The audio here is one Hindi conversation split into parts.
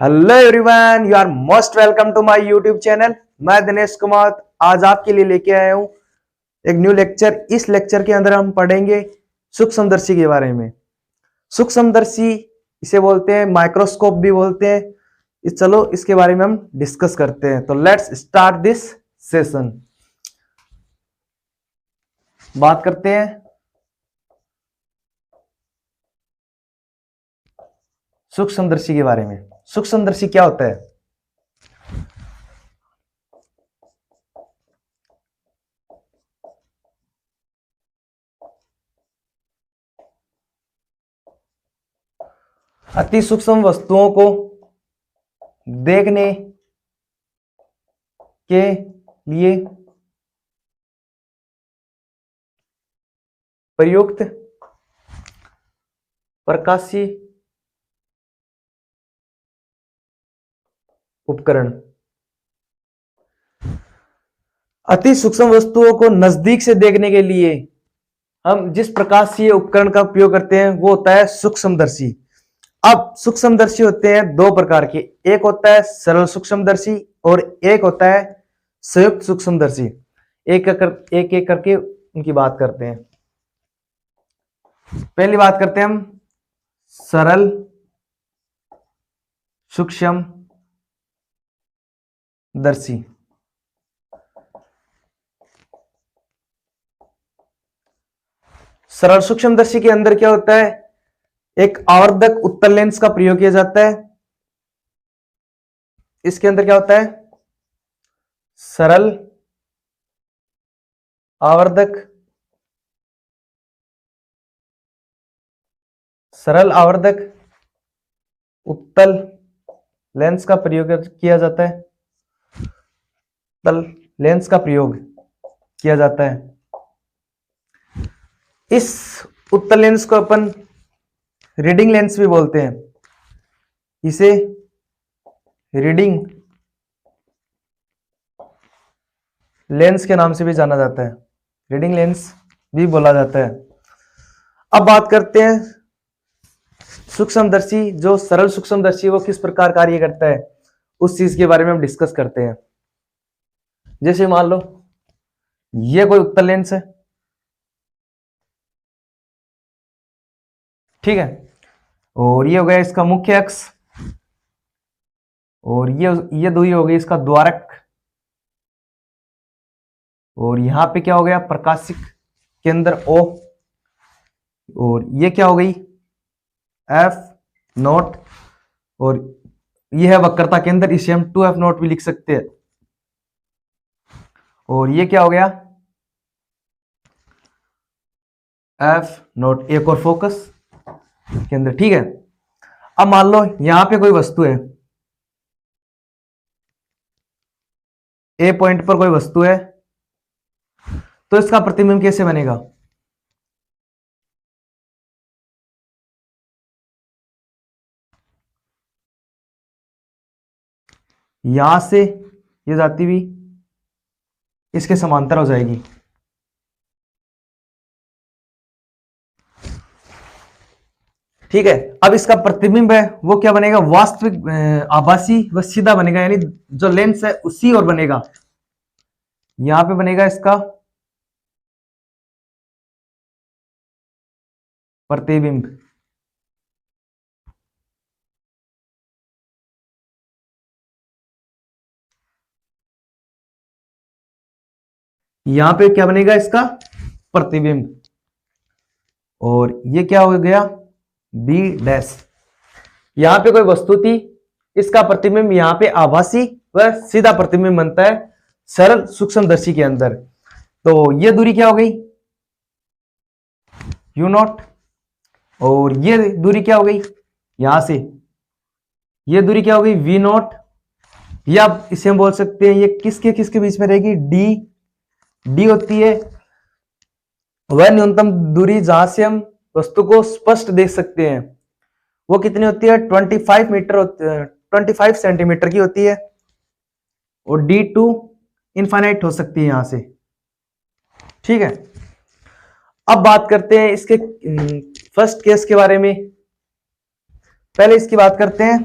Hello everyone, you are most welcome to my YouTube channel. मैं दिनेश कुमार आज आपके लिए लेके आया हूं एक न्यू लेक्चर। इस लेक्चर के अंदर हम पढ़ेंगे सूक्ष्मदर्शी के बारे में। सूक्ष्मदर्शी इसे बोलते हैं, माइक्रोस्कोप भी बोलते हैं। चलो इसके बारे में हम डिस्कस करते हैं। तो लेट्स स्टार्ट दिस सेशन। बात करते हैं सूक्ष्मदर्शी के बारे में। सूक्ष्मदर्शी क्या होता है? अति सूक्ष्म वस्तुओं को देखने के लिए प्रयुक्त प्रकाशीय उपकरण। अति सूक्ष्म वस्तुओं को नजदीक से देखने के लिए हम जिस प्रकाशीय उपकरण का उपयोग करते हैं वो होता है सूक्ष्मदर्शी। अब सूक्ष्मदर्शी होते हैं दो प्रकार के, एक होता है सरल सूक्ष्मदर्शी और एक होता है संयुक्त सूक्ष्मदर्शी। एक एक करके उनकी बात करते हैं। पहली बात करते हैं हम सरल सूक्ष्मदर्शी। सरल सूक्ष्मदर्शी के अंदर क्या होता है, एक आवर्धक उत्तल लेंस का प्रयोग किया जाता है। इसके अंदर क्या होता है, सरल आवर्धक उत्तल लेंस का प्रयोग किया जाता है। उत्तल लेंस का प्रयोग किया जाता है। इस उत्तल लेंस को अपन रीडिंग लेंस भी बोलते हैं। इसे रीडिंग लेंस के नाम से भी जाना जाता है, रीडिंग लेंस भी बोला जाता है। अब बात करते हैं सूक्ष्मदर्शी, जो सरल सूक्ष्मदर्शी वो किस प्रकार कार्य करता है, उस चीज के बारे में हम डिस्कस करते हैं। जैसे मान लो ये कोई उत्तल लेंस है, ठीक है, और ये हो गया इसका मुख्य अक्ष, और ये दूरी हो गई इसका द्वारक, और यहां पे क्या हो गया प्रकाशिक केंद्र O, और ये क्या हो गई F0, और ये है वक्रता केंद्र, इसे हम 2F0 भी लिख सकते हैं। और ये क्या हो गया F0, एक और फोकस केंद्र, ठीक है। अब मान लो यहां पे कोई वस्तु है, ए पॉइंट पर कोई वस्तु है, तो इसका प्रतिबिंब कैसे बनेगा? यहां से ये जाती हुई इसके समांतर हो जाएगी, ठीक है। अब इसका प्रतिबिंब है वो क्या बनेगा, वास्तविक आभासी व सीधा बनेगा, यानी जो लेंस है उसी और बनेगा। यहां पे बनेगा इसका प्रतिबिंब, यहां पे क्या बनेगा इसका प्रतिबिंब, और ये क्या हो गया बी डैश। यहां पे कोई वस्तु थी, इसका प्रतिबिंब यहां पे आभासी व सीधा प्रतिबिंब बनता है सरल सूक्ष्मदर्शी के अंदर। तो ये दूरी क्या हो गई U0, और ये दूरी क्या हो गई यहां से, ये दूरी क्या हो गई V0, या इसे हम बोल सकते हैं ये किसके किसके बीच में रहेगी, डी होती है वह न्यूनतम दूरी जहां से हम वस्तु को स्पष्ट देख सकते हैं। वो कितनी होती है 25 सेंटीमीटर की होती है, और D2 इनफाइनाइट हो सकती है यहां से, ठीक है। अब बात करते हैं इसके फर्स्ट केस के बारे में। पहले इसकी बात करते हैं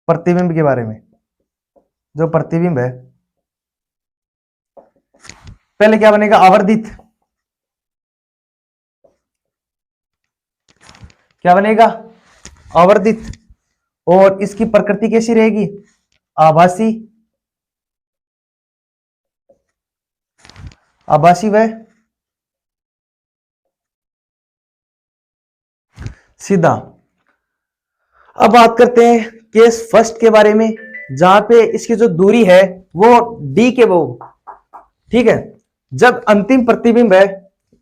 प्रतिबिंब के बारे में। जो प्रतिबिंब है, पहले क्या बनेगा, आवर्धित। क्या बनेगा, आवर्धित। और इसकी प्रकृति कैसी रहेगी, आभासी। आभासी व सीधा। अब बात करते हैं केस फर्स्ट के बारे में, जहां पे इसकी जो दूरी है वो डी के वो, ठीक है। जब अंतिम प्रतिबिंब है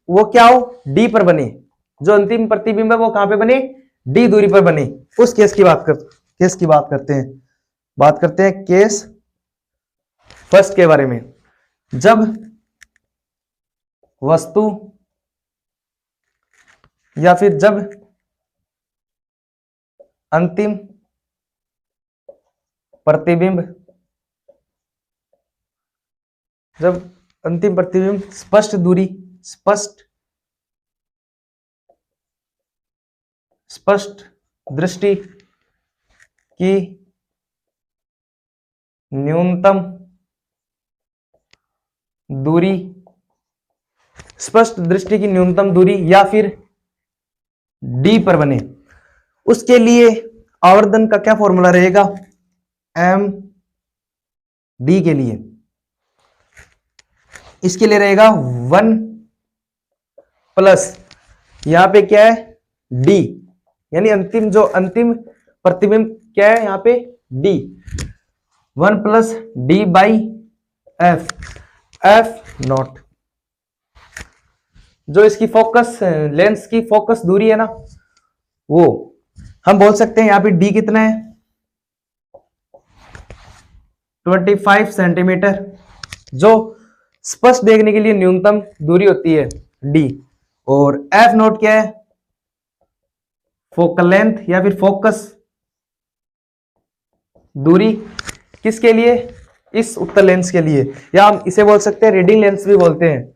वो क्या हो, डी पर बने। जो अंतिम प्रतिबिंब है वो कहां पे बने, डी दूरी पर बने। उस केस की बात करते हैं। बात करते हैं केस फर्स्ट के बारे में। जब वस्तु या फिर जब अंतिम प्रतिबिंब, जब अंतिम प्रतिबिंब स्पष्ट दूरी, स्पष्ट दृष्टि की न्यूनतम दूरी, स्पष्ट दृष्टि की न्यूनतम दूरी या फिर डी पर बने, उसके लिए आवर्धन का क्या फॉर्मूला रहेगा, एम डी के लिए। इसके लिए रहेगा 1 प्लस यहां पे क्या है, डी, यानी अंतिम प्रतिबिंब क्या है यहां पे, D. 1 plus D by F not. जो इसकी फोकस लेंस की फोकस दूरी है ना, वो हम बोल सकते हैं यहां पे डी कितना है, 25 सेंटीमीटर। जो स्पष्ट देखने के लिए न्यूनतम दूरी होती है, डी। और एफ नोट क्या है, फोकल लेंथ या फिर फोकस दूरी, किसके लिए, इस उत्तल लेंस के लिए, या हम इसे बोल सकते हैं रीडिंग लेंस भी बोलते हैं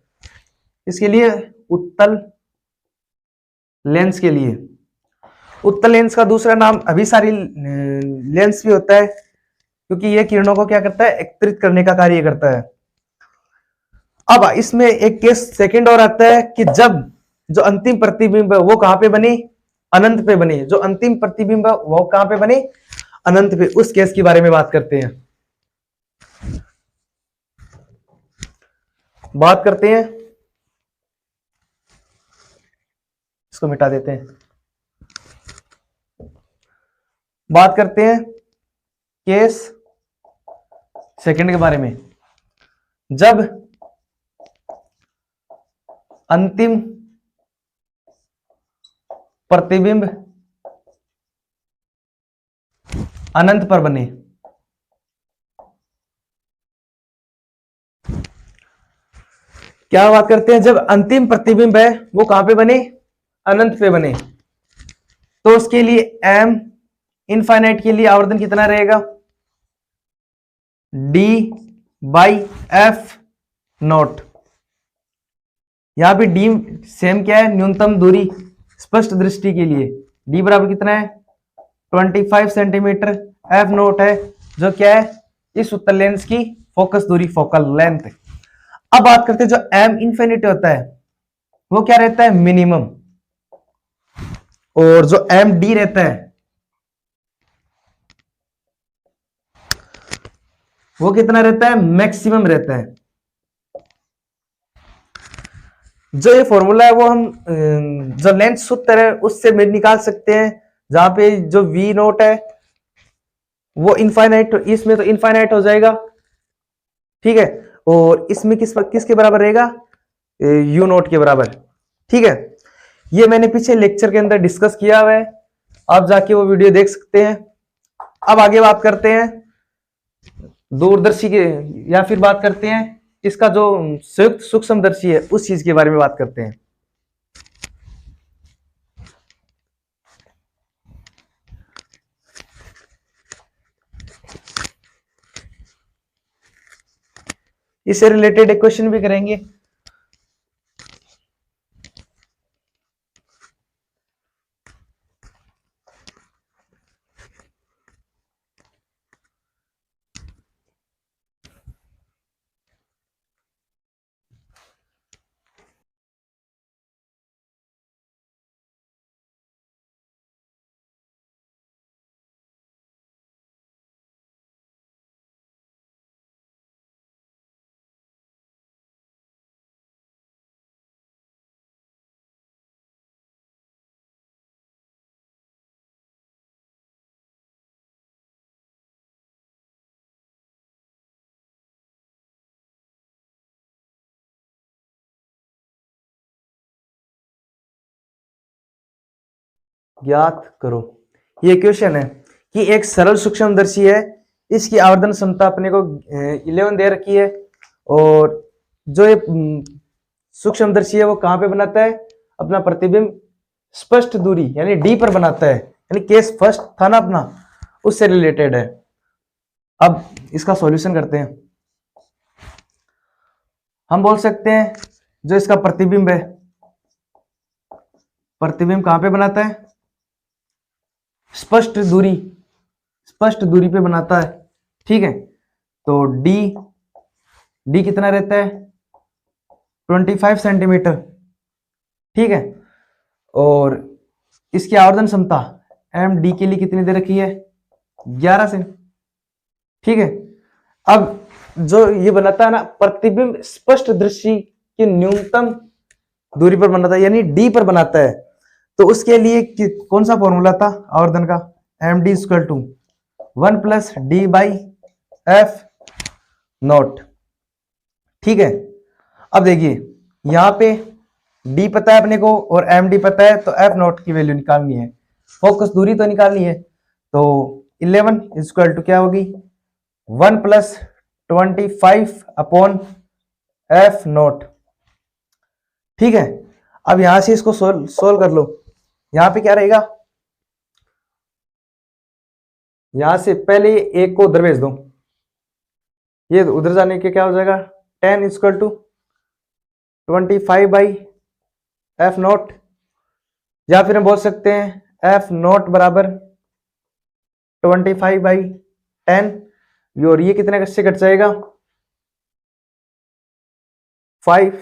इसके लिए, उत्तल लेंस के लिए। उत्तल लेंस का दूसरा नाम अभिसारी लेंस भी होता है, क्योंकि यह किरणों को क्या करता है, एकत्रित करने का कार्य करता है। अब इसमें एक केस सेकंड और आता है कि जब जो अंतिम प्रतिबिंब है वो कहां पे बने, अनंत पे बने। जो अंतिम प्रतिबिंब है वो कहां पे बने, अनंत पे। उस केस के बारे में बात करते हैं। इसको मिटा देते हैं। बात करते हैं केस सेकंड के बारे में। जब अंतिम प्रतिबिंब अनंत पर बने, क्या बात करते हैं, जब अंतिम प्रतिबिंब है वो कहां पे बने, अनंत पे बने, तो उसके लिए एम इनफाइनाइट के लिए आवर्धन कितना रहेगा, डी बाई एफ नॉट। यहां पे डी सेम क्या है, न्यूनतम दूरी स्पष्ट दृष्टि के लिए, डी बराबर कितना है, 25 सेंटीमीटर। एफ नोट है जो क्या है, इस उत्तल लेंस की फोकस दूरी, फोकल लेंथ। अब बात करते हैं जो एम इनफिनिटी होता है वो क्या रहता है, मिनिमम। और जो एम डी रहता है वो कितना रहता है, मैक्सिमम रहता है। जो ये फॉर्मूला है वो हम जो लेंथ सूत्र है उससे निकाल सकते हैं, जहां पे जो वी नोट है वो इनफाइनाइट, इसमें तो इनफाइनाइट हो जाएगा, ठीक है। और इसमें किसके बराबर रहेगा, यू नोट के बराबर, ठीक है। ये मैंने पीछे लेक्चर के अंदर डिस्कस किया हुआ है, आप जाके वो वीडियो देख सकते हैं। अब आगे बात करते हैं दूरदर्शी के, या फिर बात करते हैं इसका जो संयुक्त सूक्ष्मदर्शी है उस चीज के बारे में बात करते हैं। इससे रिलेटेड एक क्वेश्चन भी करेंगे। ज्ञात करो। ये क्वेश्चन है कि एक सरल सूक्ष्मदर्शी है, इसकी आवर्धन क्षमता अपने को 11 दे रखी है, और जो ये सूक्ष्मदर्शी है वो कहाँ पे बनाता है, अपना प्रतिबिंब स्पष्ट दूरी यानी डी पर बनाता है, यानी केस फर्स्ट था ना अपना, उससे रिलेटेड है। अब इसका सॉल्यूशन करते हैं। हम बोल सकते हैं जो इसका प्रतिबिंब है, प्रतिबिंब कहां पे बनाता है, स्पष्ट दूरी पे बनाता है। ठीक है, तो डी कितना रहता है, 25 सेंटीमीटर। ठीक है, और इसकी आवर्धन क्षमता एम डी के लिए कितनी दे रखी है, 11 से। ठीक है, अब जो ये बनाता है ना प्रतिबिंब स्पष्ट दृष्टि की न्यूनतम दूरी पर बनाता है, यानी डी पर बनाता है, तो उसके लिए कौन सा फॉर्मूला था आवर्धन का, M D equal to 1 plus D by F nought. ठीक है, अब देखिए यहां पे डी पता है अपने को और एम डी पता है, तो एफ नॉट की वैल्यू निकालनी है, फोकस दूरी तो निकालनी है। तो 11 इक्वल टू क्या होगी, 1 प्लस 25 अपॉन एफ नॉट। ठीक है, अब यहां से इसको सोल्व कर लो। यहां पे क्या रहेगा, यहां से पहले एक को उधर भेज दो, ये उधर जाने के क्या हो जाएगा, 10 equal to 25 by F nought, या फिर हम बोल सकते हैं एफ नॉट बराबर 25 बाई 10, और ये कितने से कट जाएगा, 5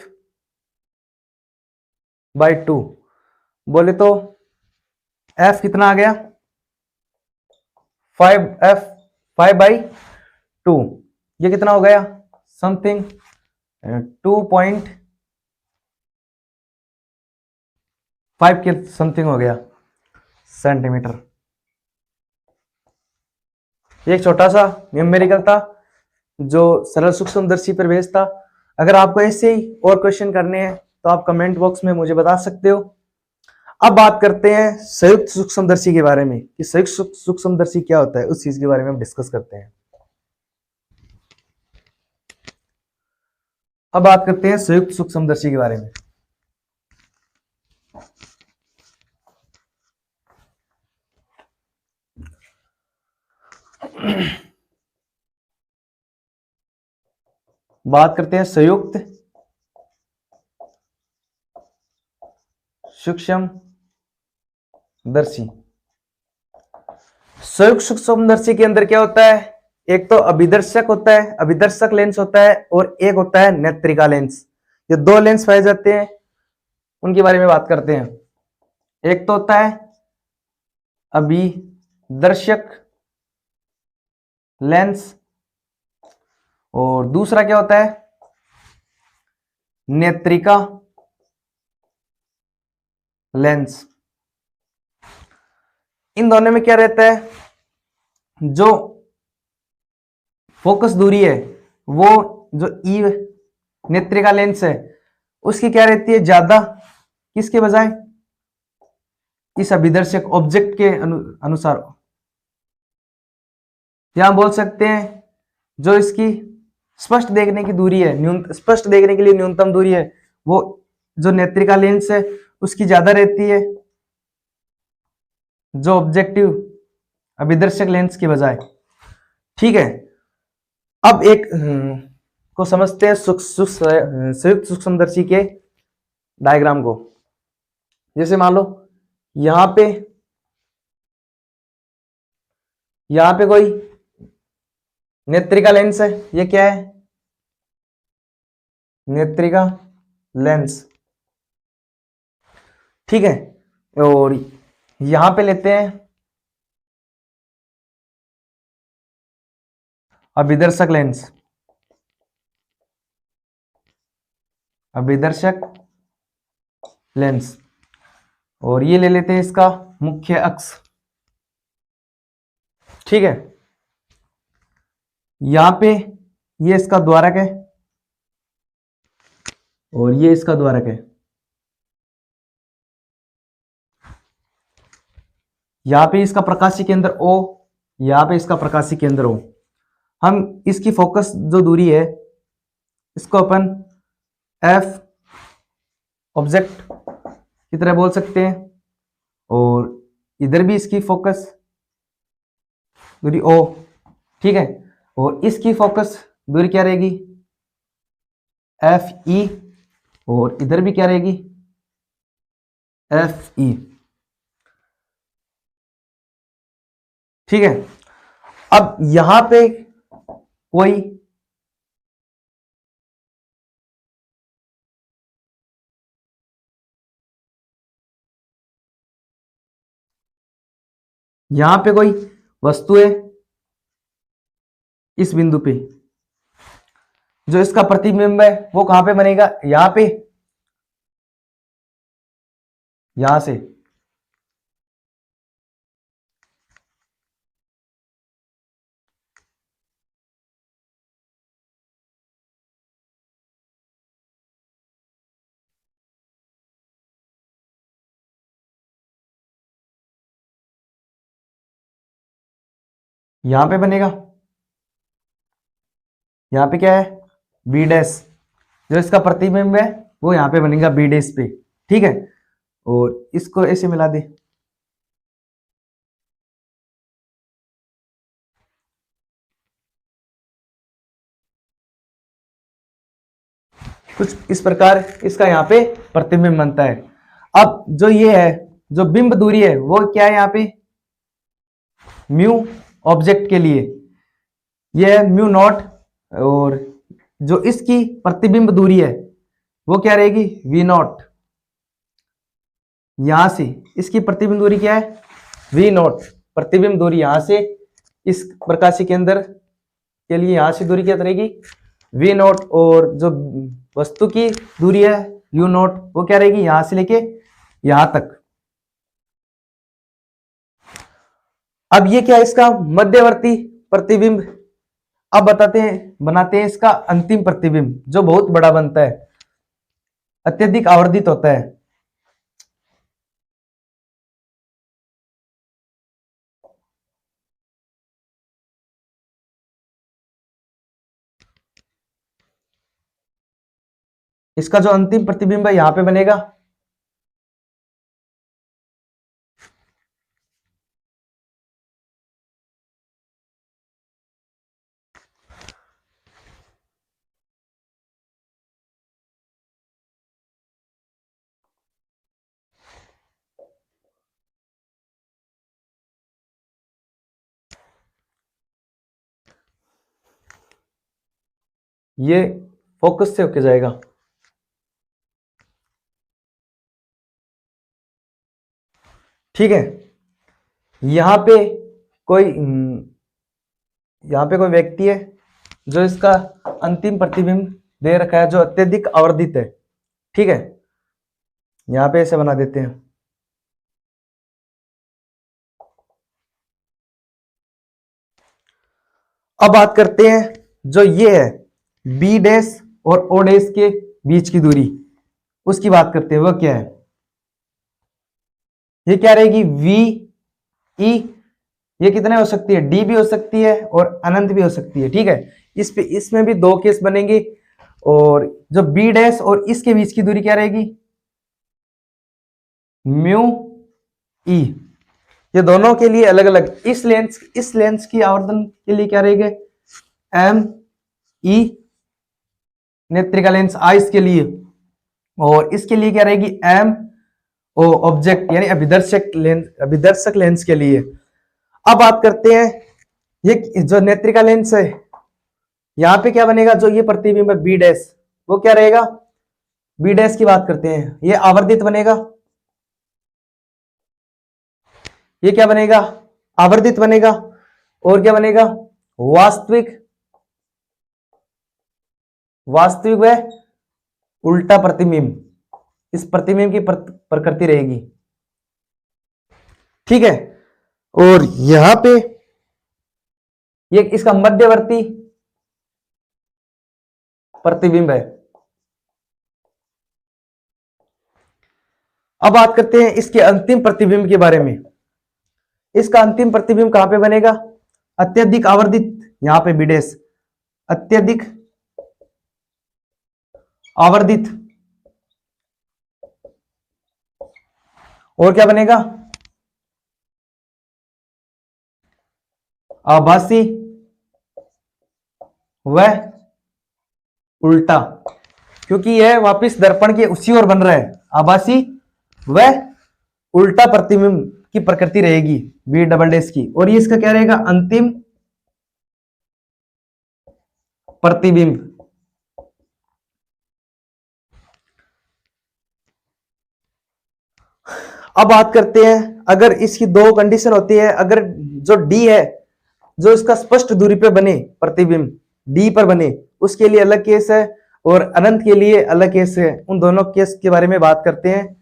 बाई 2, बोले तो एफ कितना आ गया, 5 बाई 2, ये कितना हो गया, समथिंग 2.5 के समथिंग हो गया सेंटीमीटर। एक छोटा सा न्यूमेरिकल था जो सरल सूक्ष्मदर्शी पर बेस्ड था। अगर आपको ऐसे ही और क्वेश्चन करने हैं तो आप कमेंट बॉक्स में मुझे बता सकते हो। अब बात करते हैं संयुक्त सूक्ष्मदर्शी के बारे में कि संयुक्त सूक्ष्मदर्शी क्या होता है, उस चीज के बारे में हम डिस्कस करते हैं। अब बात करते हैं संयुक्त सूक्ष्मदर्शी के बारे में। बात करते हैं संयुक्त सूक्ष्मदर्शी। संयुक्त सूक्ष्मदर्शी के अंदर क्या होता है, एक तो अभिदर्शक होता है, अभिदर्शक लेंस होता है, और एक होता है नेत्रिका लेंस। ये दो लेंस पाए जाते हैं, उनके बारे में बात करते हैं। एक तो होता है अभिदर्शक लेंस, और दूसरा क्या होता है, नेत्रिका लेंस। इन दोनों में क्या रहता है, जो फोकस दूरी है वो जो ई नेत्रिका लेंस है उसकी क्या रहती है, ज्यादा, किसके बजाय, इस अभिदर्शक ऑब्जेक्ट के अनुसार। यहां बोल सकते हैं जो इसकी स्पष्ट देखने की दूरी है, स्पष्ट देखने के लिए न्यूनतम दूरी है, वो जो नेत्रिका लेंस है उसकी ज्यादा रहती है जो ऑब्जेक्टिव अभिदर्शक लेंस के बजाय। ठीक है, अब एक को समझते हैं संयुक्त सूक्ष्मदर्शी के डायग्राम को। जैसे मान लो यहां पे कोई नेत्रिका लेंस है, ये क्या है, नेत्रिका लेंस। ठीक है, और यहां पे लेते हैं अभिदर्शक लेंस, अभिदर्शक लेंस, और ये ले लेते हैं इसका मुख्य अक्ष। ठीक है, यहां पे ये इसका द्वारक है और ये इसका द्वारक है। यहाँ पे इसका प्रकाशीय केंद्र O, यहाँ पे इसका प्रकाशीय केंद्र O। हम इसकी फोकस जो दूरी है इसको अपन F ऑब्जेक्ट की तरह बोल सकते हैं, और इधर भी इसकी फोकस दूरी O, ठीक है। और इसकी फोकस दूरी क्या रहेगी FE, और इधर भी क्या रहेगी FE, ठीक है। अब यहां पे कोई वस्तु है इस बिंदु पे, जो इसका प्रतिबिंब है वो कहां पे बनेगा, यहां पे, यहां से यहां पे बनेगा। यहां पे क्या है बी डैश, जो इसका प्रतिबिंब है वो यहां पे बनेगा बी डैश पे, ठीक है। और इसको ऐसे मिला दे, कुछ इस प्रकार इसका यहाँ पे प्रतिबिंब बनता है। अब जो ये है, जो बिंब दूरी है वो क्या है यहाँ पे म्यू ऑब्जेक्ट के लिए, ये है म्यू नॉट, और जो इसकी प्रतिबिंब दूरी है वो क्या रहेगी वी नॉट। यहां से इसकी प्रतिबिंब दूरी क्या है वी नॉट, प्रतिबिंब दूरी यहां से इस प्रकाशीय केंद्र के लिए यहां से दूरी क्या रहेगी वी नॉट, और जो वस्तु की दूरी है यू नॉट वो क्या रहेगी यहां से लेके यहां तक। अब ये क्या है इसका मध्यवर्ती प्रतिबिंब। अब बनाते हैं इसका अंतिम प्रतिबिंब, जो बहुत बड़ा बनता है, अत्यधिक आवर्धित होता है। इसका जो अंतिम प्रतिबिंब है यहां पे बनेगा, ये फोकस से होके जाएगा, ठीक है। यहां पे कोई यहां पे कोई व्यक्ति है जो इसका अंतिम प्रतिबिंब दे रखा है, जो अत्यधिक आवर्धित है, ठीक है। यहां पे ऐसे बना देते हैं। अब बात करते हैं जो ये है बी डैश और ओ डैश के बीच की दूरी, उसकी बात करते हैं। वो क्या है, ये क्या रहेगी वी ई, ये कितने हो सकती है डी भी हो सकती है और अनंत भी हो सकती है, ठीक है। इसमें भी दो केस बनेंगे, और जो बी डैश और इसके बीच की दूरी क्या रहेगी म्यू ई, ये दोनों के लिए अलग अलग। इस लेंस की आवर्धन के लिए क्या रहेगा एम ई नेत्रिका लेंस आइस के लिए, और इसके लिए क्या रहेगी एम ओ ऑब्जेक्ट यानी अभिदर्शक लेंस के लिए। अब बात करते हैं ये जो नेत्रिका लेंस है, यहां पे क्या बनेगा, जो ये प्रतिबिंब है बी डैश वो क्या रहेगा बी डैश की बात करते हैं, ये आवर्धित बनेगा, ये क्या बनेगा आवर्धित बनेगा, और क्या बनेगा वास्तविक व उल्टा प्रतिबिंब, इस प्रतिबिंब की प्रकृति रहेगी, ठीक है। और यहां पे ये इसका मध्यवर्ती प्रतिबिंब है। अब बात करते हैं इसके अंतिम प्रतिबिंब के बारे में। इसका अंतिम प्रतिबिंब कहां पे बनेगा? अत्यधिक आवर्धित, यहां पे बिडेस, अत्यधिक आवर्धित। और क्या बनेगा? आभासी व उल्टा, क्योंकि यह वापिस दर्पण के उसी ओर बन रहा है। आभासी व उल्टा प्रतिबिंब की प्रकृति रहेगी बी डबल डेस की। और ये इसका क्या रहेगा? अंतिम प्रतिबिंब। अब बात करते हैं, अगर इसकी दो कंडीशन होती है, अगर जो डी है, जो इसका स्पष्ट दूरी पे बने प्रतिबिंब, डी पर बने, उसके लिए अलग केस है, और अनंत के लिए अलग केस है। उन दोनों केस के बारे में बात करते हैं।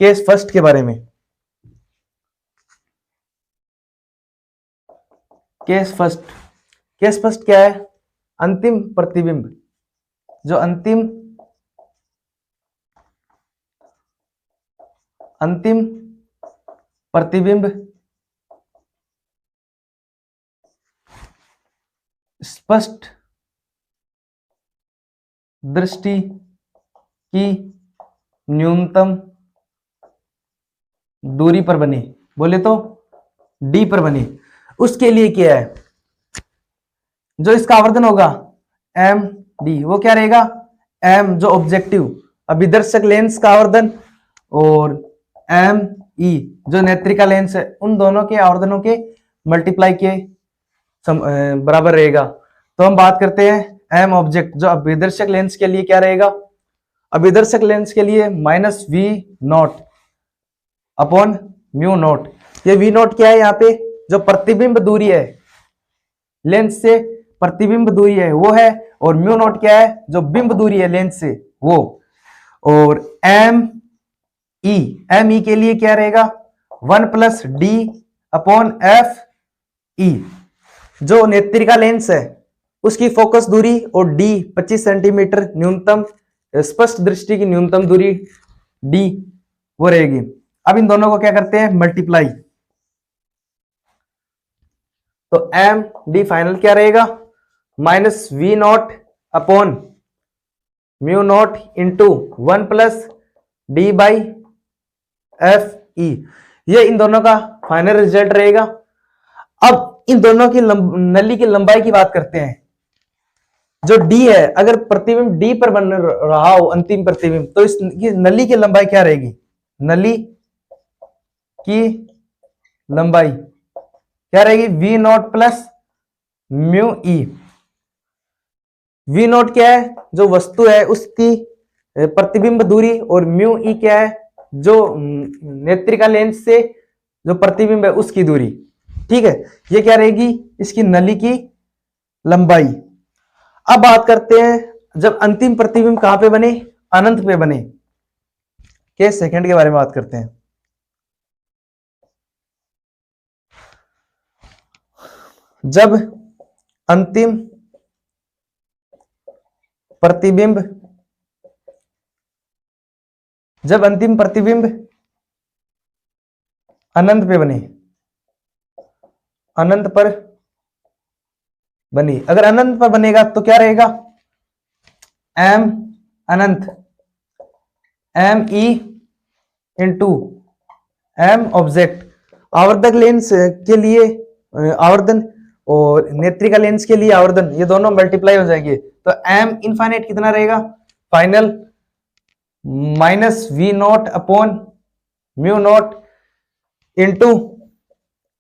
केस फर्स्ट के बारे में। केस फर्स्ट क्या है? अंतिम प्रतिबिंब, जो अंतिम प्रतिबिंब स्पष्ट दृष्टि की न्यूनतम दूरी पर बने, बोले तो डी पर बने, उसके लिए क्या है? जो इसका आवर्धन होगा एम डी, वो क्या रहेगा? एम जो ऑब्जेक्टिव अभिदर्शक लेंस का आवर्धन, और एम ई जो नेत्रिका लेंस है, उन दोनों के आवर्धनों के मल्टीप्लाई के बराबर रहेगा। तो हम बात करते हैं एम ऑब्जेक्ट, जो अभिदर्शक लेंस के लिए क्या रहेगा? अभिदर्शक लेंस के लिए minus V nought upon mu nought. ये वी नॉट क्या है? यहाँ पे जो प्रतिबिंब दूरी है, लेंस से प्रतिबिंब दूरी है वो है, और म्यू नॉट क्या है? जो बिंब दूरी है लेंस से वो। और एम ई के लिए क्या रहेगा? 1 प्लस डी अपॉन एफ ई, जो नेत्रिका लेंस है उसकी फोकस दूरी, और डी 25 सेंटीमीटर न्यूनतम स्पष्ट दृष्टि की न्यूनतम दूरी डी वो रहेगी। अब इन दोनों को क्या करते हैं? मल्टीप्लाई। तो एम डी फाइनल क्या रहेगा? Minus V nought upon mu nought into 1 plus D by F E, ये इन दोनों का फाइनल रिजल्ट रहेगा। अब इन दोनों की नली की लंबाई की बात करते हैं। जो डी है, अगर प्रतिबिंब डी पर बन रहा हो अंतिम प्रतिबिंब, तो इस नली की लंबाई क्या रहेगी? नली की लंबाई क्या रहेगी? V nought plus mu E. V nought क्या है? जो वस्तु है उसकी प्रतिबिंब दूरी, और म्यू ई क्या है? जो नेत्रिका लेंस से जो प्रतिबिंब है उसकी दूरी। ठीक है, ये क्या रहेगी? इसकी नली की लंबाई। अब बात करते हैं जब अंतिम प्रतिबिंब कहां पे बने? अनंत पे बने। केस सेकंड के बारे में बात करते हैं। जब अंतिम प्रतिबिंब अनंत पे बने, अनंत पर बनी। अगर अनंत पर बनेगा तो क्या रहेगा? एम अनंत M E into M object. आवर्धक लेंस के लिए आवर्धन और नेत्रिका लेंस के लिए आवर्धन, ये दोनों मल्टीप्लाई हो जाएंगे। तो एम इनफाइनाइट कितना रहेगा? Final minus V nought upon mu nought into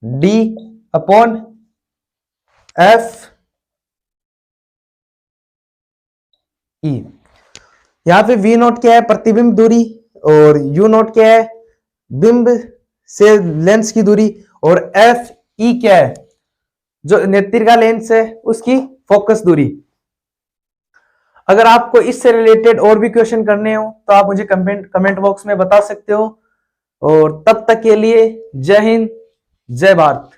D upon F E. यहां पे वी नॉट क्या है? प्रतिबिंब दूरी, और यू नॉट क्या है? बिंब से लेंस की दूरी, और एफ ई क्या है? जो नेत्रिका लेंस है उसकी फोकस दूरी। अगर आपको इससे रिलेटेड और भी क्वेश्चन करने हो तो आप मुझे कमेंट बॉक्स में बता सकते हो। और तब तक के लिए जय हिंद, जय भारत।